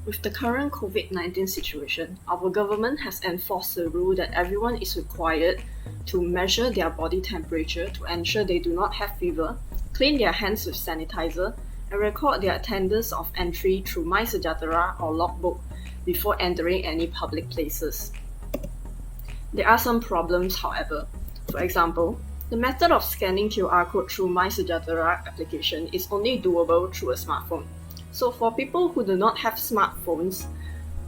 With the current COVID-19 situation, our government has enforced the rule that everyone is required to measure their body temperature to ensure they do not have fever, clean their hands with sanitizer, and record their attendance of entry through MY186 or logbook before entering any public places. There are some problems, however. For example, the method of scanning QR code through MY186 application is only doable through a smartphone. So for people who do not have smartphones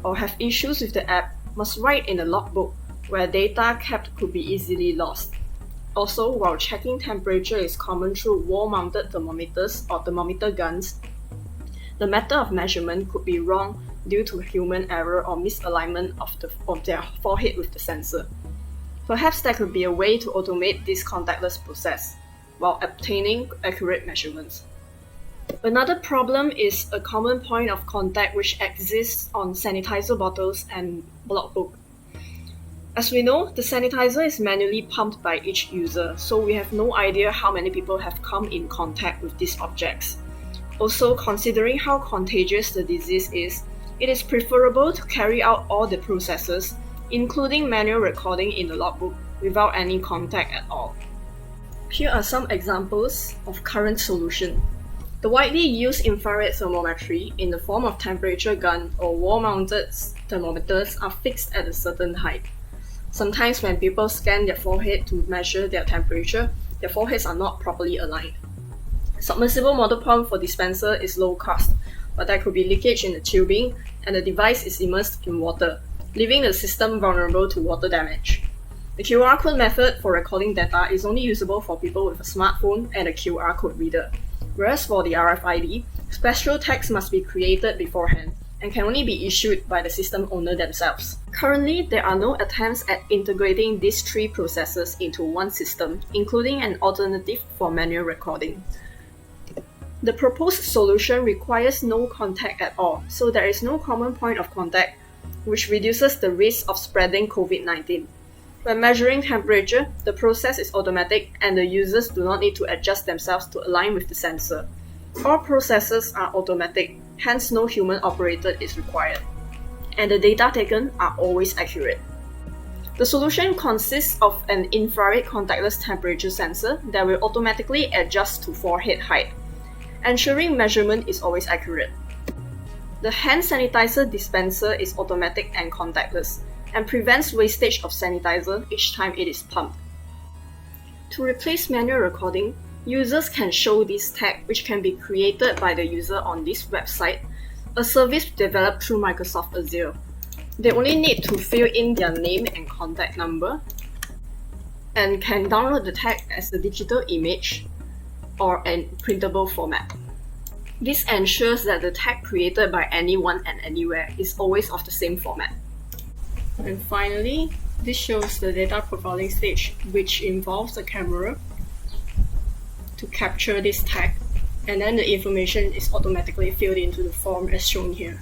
or have issues with the app, must write in a logbook where data kept could be easily lost. Also, while checking temperature is common through wall-mounted thermometers or thermometer guns, the method of measurement could be wrong due to human error or misalignment of their forehead with the sensor. Perhaps there could be a way to automate this contactless process while obtaining accurate measurements. Another problem is a common point of contact which exists on sanitizer bottles and logbook. As we know, the sanitizer is manually pumped by each user, so we have no idea how many people have come in contact with these objects. Also, considering how contagious the disease is, it is preferable to carry out all the processes, including manual recording in the logbook, without any contact at all. Here are some examples of current solution. The widely used infrared thermometry in the form of temperature gun or wall-mounted thermometers are fixed at a certain height. Sometimes when people scan their forehead to measure their temperature, their foreheads are not properly aligned. Submersible motor pump for dispenser is low cost, but there could be leakage in the tubing and the device is immersed in water, leaving the system vulnerable to water damage. The QR code method for recording data is only usable for people with a smartphone and a QR code reader. Whereas for the RFID, special tags must be created beforehand and can only be issued by the system owner themselves. Currently, there are no attempts at integrating these three processes into one system, including an alternative for manual recording. The proposed solution requires no contact at all, so there is no common point of contact, which reduces the risk of spreading COVID-19. When measuring temperature, the process is automatic and the users do not need to adjust themselves to align with the sensor. All processes are automatic, hence no human operator is required. And the data taken are always accurate. The solution consists of an infrared contactless temperature sensor that will automatically adjust to forehead height, ensuring measurement is always accurate. The hand sanitizer dispenser is automatic and contactless, and prevents wastage of sanitizer each time it is pumped. To replace manual recording, users can show this tag which can be created by the user on this website, a service developed through Microsoft Azure. They only need to fill in their name and contact number and can download the tag as a digital image or a printable format. This ensures that the tag created by anyone and anywhere is always of the same format. And finally, this shows the data profiling stage, which involves a camera to capture this tag, and then the information is automatically filled into the form as shown here.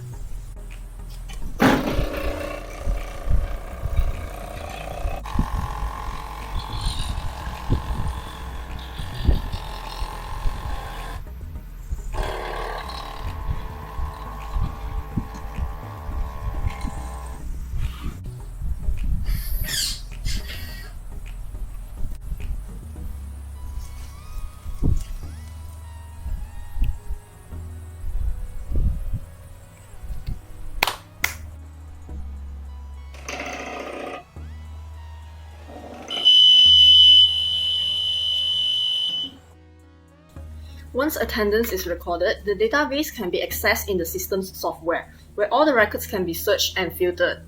Once attendance is recorded, the database can be accessed in the system's software, where all the records can be searched and filtered.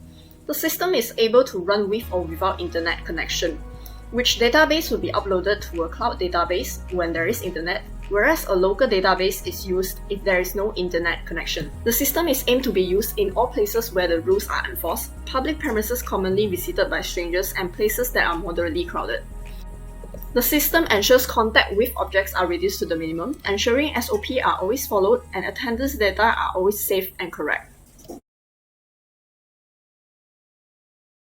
The system is able to run with or without internet connection, which database will be uploaded to a cloud database when there is internet, whereas a local database is used if there is no internet connection. The system is aimed to be used in all places where the rules are enforced, public premises commonly visited by strangers, and places that are moderately crowded. The system ensures contact with objects are reduced to the minimum, ensuring SOP are always followed and attendance data are always safe and correct.